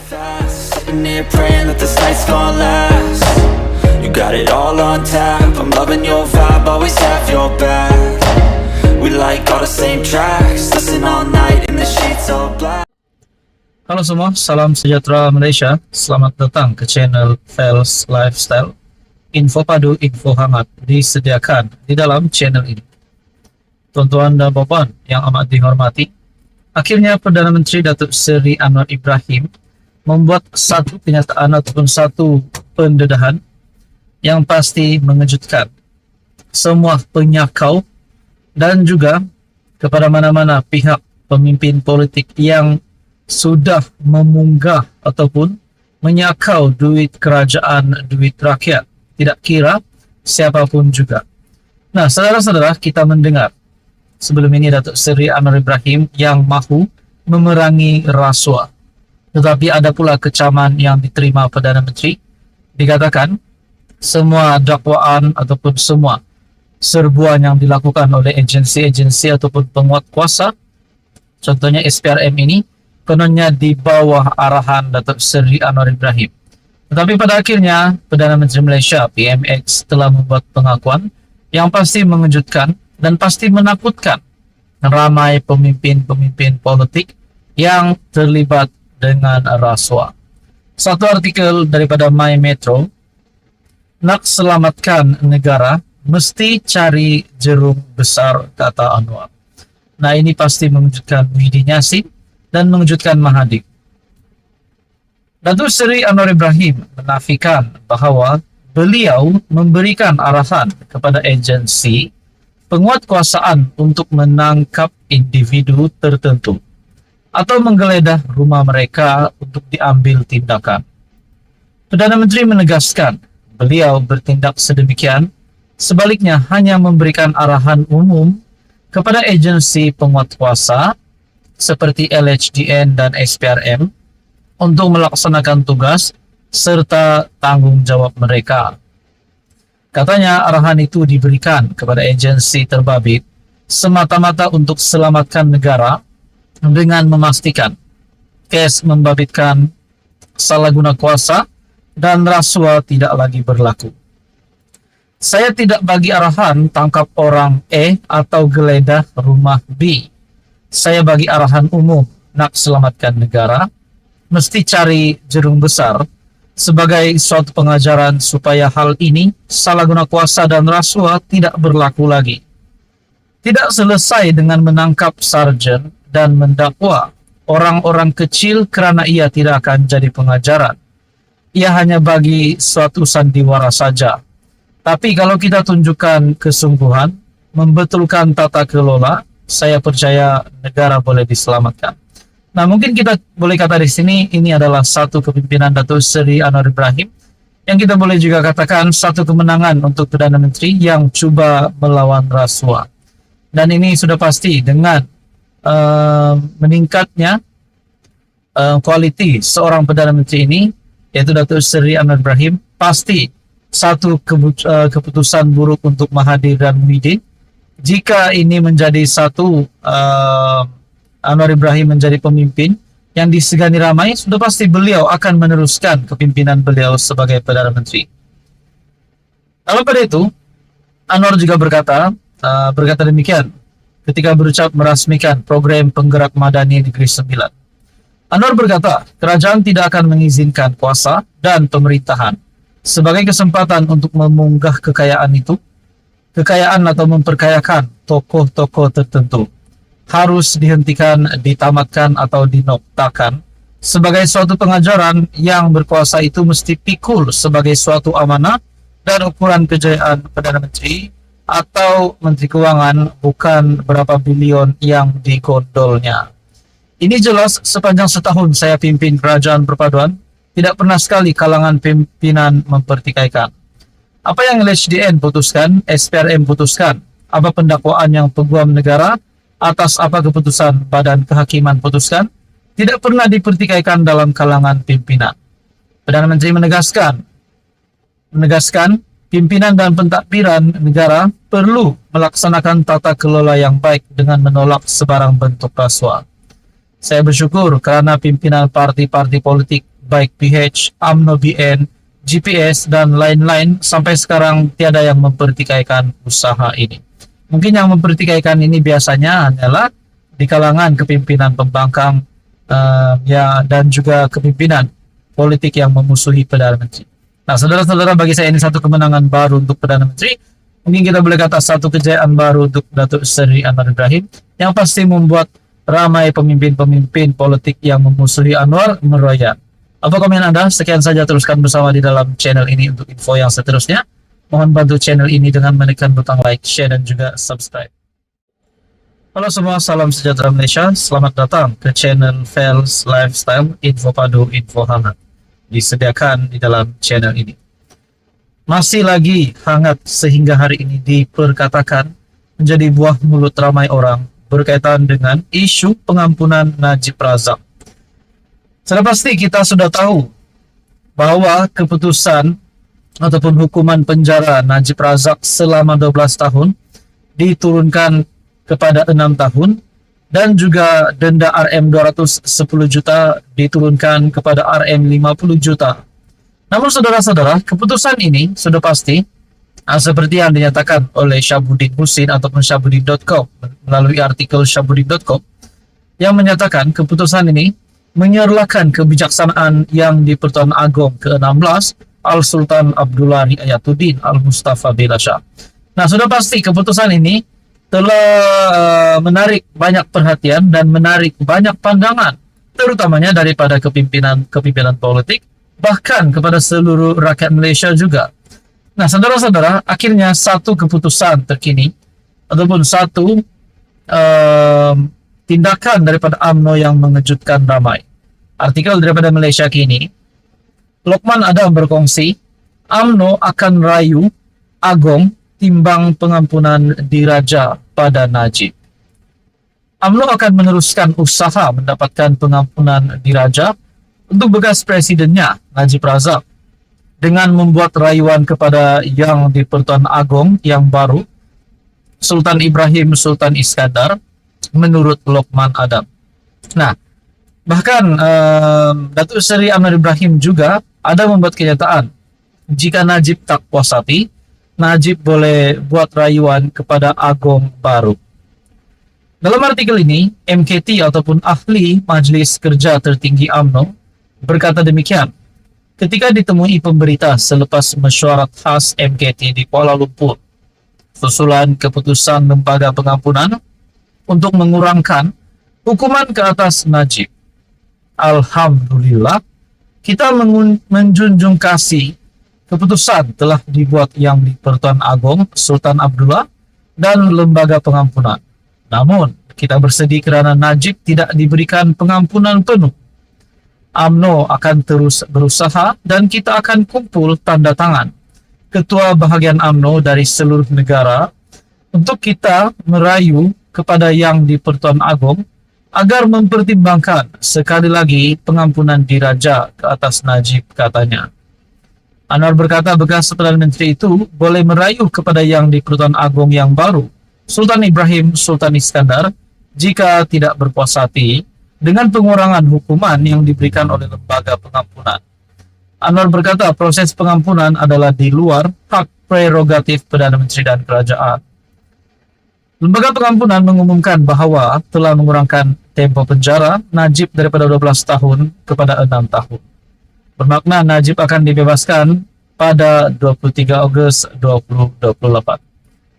fast, sitting here praying that this night's gonna last. You got it all on tap, I'm loving your vibe, always have your back. We like all the same tracks, listen all night in the sheets all black. Halo semua, salam sejahtera Malaysia. Selamat datang ke channel Fels Lifestyle. Info padu, info hangat disediakan di dalam channel ini. Tuan-tuan dan puan yang amat dihormati, akhirnya Perdana Menteri Datuk Seri Anwar Ibrahim membuat satu kenyataan ataupun satu pendedahan yang pasti mengejutkan semua penyakau dan juga kepada mana-mana pihak pemimpin politik yang sudah memunggah ataupun menyakau duit kerajaan, duit rakyat, tidak kira siapapun juga. Nah, saudara-saudara, kita mendengar sebelum ini Datuk Seri Anwar Ibrahim yang mahu memerangi rasuah. Tetapi ada pula kecaman yang diterima Perdana Menteri. Dikatakan semua dakwaan ataupun semua serbuan yang dilakukan oleh agensi-agensi ataupun penguat kuasa, contohnya SPRM ini, kononnya di bawah arahan Datuk Seri Anwar Ibrahim. Tetapi pada akhirnya Perdana Menteri Malaysia PMX telah membuat pengakuan yang pasti mengejutkan dan pasti menakutkan ramai pemimpin-pemimpin politik yang terlibat dengan rasuah. Satu artikel daripada My Metro, nak selamatkan negara mesti cari jerung besar, kata Anwar. Nah, ini pasti mengejutkan Muhyiddin Yassin dan mengejutkan Mahathir. Datuk Seri Anwar Ibrahim menafikan bahawa beliau memberikan arahan kepada agensi penguatkuasaan untuk menangkap individu tertentu atau menggeledah rumah mereka untuk diambil tindakan. Perdana Menteri menegaskan beliau bertindak sedemikian sebaliknya hanya memberikan arahan umum kepada agensi penguatkuasa seperti LHDN dan SPRM untuk melaksanakan tugas serta tanggung jawab mereka. Katanya arahan itu diberikan kepada agensi terbabit semata-mata untuk selamatkan negara dengan memastikan kes membabitkan salah guna kuasa dan rasuah tidak lagi berlaku. Saya tidak bagi arahan tangkap orang A atau geledah rumah B. Saya bagi arahan umum nak selamatkan negara, mesti cari jerung besar sebagai suatu pengajaran supaya hal ini, salah guna kuasa dan rasuah, tidak berlaku lagi. Tidak selesai dengan menangkap sarjan dan mendakwa orang-orang kecil kerana ia tidak akan jadi pengajaran. Ia hanya bagi suatu sandiwara saja. Tapi kalau kita tunjukkan kesungguhan, membetulkan tata kelola, saya percaya negara boleh diselamatkan. Nah, mungkin kita boleh kata di sini ini adalah satu kepimpinan Datuk Seri Anwar Ibrahim yang kita boleh juga katakan satu kemenangan untuk Perdana Menteri yang cuba melawan rasuah. Dan ini sudah pasti dengan meningkatnya kualiti seorang Perdana Menteri ini, yaitu Datuk Seri Anwar Ibrahim, pasti satu keputusan buruk untuk Mahathir dan Muhyiddin. Jika ini menjadi satu Anwar Ibrahim menjadi pemimpin yang disegani ramai, sudah pasti beliau akan meneruskan kepimpinan beliau sebagai Perdana Menteri. Lalu pada itu, Anwar juga berkata demikian ketika berucap merasmikan program Penggerak Madani Negeri Sembilan. Anwar berkata, kerajaan tidak akan mengizinkan kuasa dan pemerintahan sebagai kesempatan untuk memunggah kekayaan atau memperkayakan tokoh-tokoh tertentu. Harus dihentikan, ditamatkan atau dinoktakan sebagai suatu pengajaran yang berkuasa itu mesti pikul sebagai suatu amanah dan ukuran kejayaan Perdana Menteri atau Menteri Kewangan, bukan berapa bilion yang digondolnya. Ini jelas sepanjang setahun saya pimpin kerajaan perpaduan, tidak pernah sekali kalangan pimpinan mempertikaikan. Apa yang LHDN putuskan, SPRM putuskan, apa pendakwaan yang peguam negara, atas apa keputusan Badan Kehakiman putuskan, tidak pernah dipertikaikan dalam kalangan pimpinan. Perdana Menteri menegaskan pimpinan dan pentadbiran negara perlu melaksanakan tata kelola yang baik dengan menolak sebarang bentuk rasuah. Saya bersyukur kerana pimpinan parti-parti politik baik PH, UMNO BN, GPS, dan lain-lain, sampai sekarang tiada yang mempertikaikan usaha ini. Mungkin yang mempertikaikan ini biasanya hanyalah di kalangan kepimpinan pembangkang dan juga kepimpinan politik yang memusuhi Perdana Menteri. Nah, saudara-saudara, bagi saya ini satu kemenangan baru untuk Perdana Menteri. Mungkin kita boleh kata satu kejayaan baru untuk Datuk Seri Anwar Ibrahim, yang pasti membuat ramai pemimpin-pemimpin politik yang memusuhi Anwar meroyan. Apa komen Anda? Sekian saja, teruskan bersama di dalam channel ini untuk info yang seterusnya. Mohon bantu channel ini dengan menekan butang like, share, dan juga subscribe. Halo semua, salam sejahtera Malaysia. Selamat datang ke channel Fels Lifestyle, info padu, info hangat. Disediakan di dalam channel ini. Masih lagi hangat sehingga hari ini diperkatakan menjadi buah mulut ramai orang berkaitan dengan isu pengampunan Najib Razak. Sudah pasti kita sudah tahu bahwa keputusan ataupun hukuman penjara Najib Razak selama 12 tahun diturunkan kepada 6 tahun, dan juga denda RM 210 juta diturunkan kepada RM 50 juta. Namun saudara-saudara, keputusan ini sudah pasti seperti yang dinyatakan oleh Syabuddin Husin ataupun Syabuddin.com melalui artikel Syabuddin.com yang menyatakan keputusan ini menyerlakan kebijaksanaan yang di Pertuan Agong ke-16 Al-Sultan Abdullah Riayatuddin Al-Mustafa Billah Shah. Nah, sudah pasti keputusan ini telah menarik banyak perhatian dan menarik banyak pandangan, terutamanya daripada kepimpinan politik, bahkan kepada seluruh rakyat Malaysia juga. Nah, saudara-saudara, akhirnya satu keputusan terkini ataupun satu tindakan daripada UMNO yang mengejutkan ramai. Artikel daripada Malaysia Kini, Lokman Adam berkongsi, UMNO akan rayu Agong timbang pengampunan diraja pada Najib. UMNO akan meneruskan usaha mendapatkan pengampunan diraja untuk bekas presidennya Najib Razak dengan membuat rayuan kepada yang di Pertuan Agong yang baru, Sultan Ibrahim Sultan Iskandar, menurut Lokman Adam. Nah, bahkan Datuk Seri Anwar Ibrahim juga ada membuat kenyataan, jika Najib tak puas hati, Najib boleh buat rayuan kepada Agong baru. Dalam artikel ini, MKT ataupun ahli Majlis Kerja Tertinggi UMNO berkata demikian ketika ditemui pemberita selepas mesyuarat khas MKT di Kuala Lumpur susulan keputusan lembaga pengampunan untuk mengurangkan hukuman ke atas Najib. Alhamdulillah, kita menjunjung kasih keputusan telah dibuat yang di Pertuan Agong Sultan Abdullah dan lembaga pengampunan. Namun, kita bersedih kerana Najib tidak diberikan pengampunan penuh. UMNO akan terus berusaha dan kita akan kumpul tanda tangan ketua bahagian UMNO dari seluruh negara untuk kita merayu kepada yang di Pertuan Agong agar mempertimbangkan sekali lagi pengampunan diraja ke atas Najib, katanya. Anwar berkata bekas Perdana Menteri itu boleh merayu kepada yang di Pertuan Agong yang baru, Sultan Ibrahim Sultan Iskandar, jika tidak berpuas hati dengan pengurangan hukuman yang diberikan oleh lembaga pengampunan. Anwar berkata proses pengampunan adalah di luar hak prerogatif Perdana Menteri dan kerajaan. Lembaga pengampunan mengumumkan bahawa telah mengurangkan tempoh penjara Najib daripada 12 tahun kepada 6 tahun. Bermakna Najib akan dibebaskan pada 23 Ogos 2028.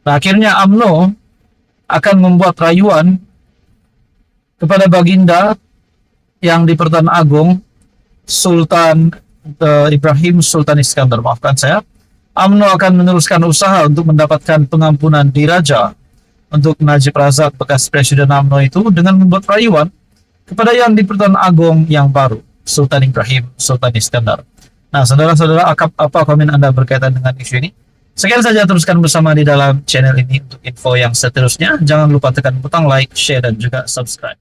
Nah, akhirnya UMNO akan membuat rayuan kepada baginda yang di Pertuan Agong Sultan Ibrahim Sultan Iskandar. Maafkan saya. UMNO akan meneruskan usaha untuk mendapatkan pengampunan diraja untuk Najib Razak bekas Presiden UMNO itu dengan membuat rayuan kepada yang di Pertuan Agong yang baru, Sultan Ibrahim Sultan Iskandar. Nah, saudara-saudara, apa komen Anda berkaitan dengan isu ini? Sekian saja, teruskan bersama di dalam channel ini untuk info yang seterusnya. Jangan lupa tekan butang like, share, dan juga subscribe.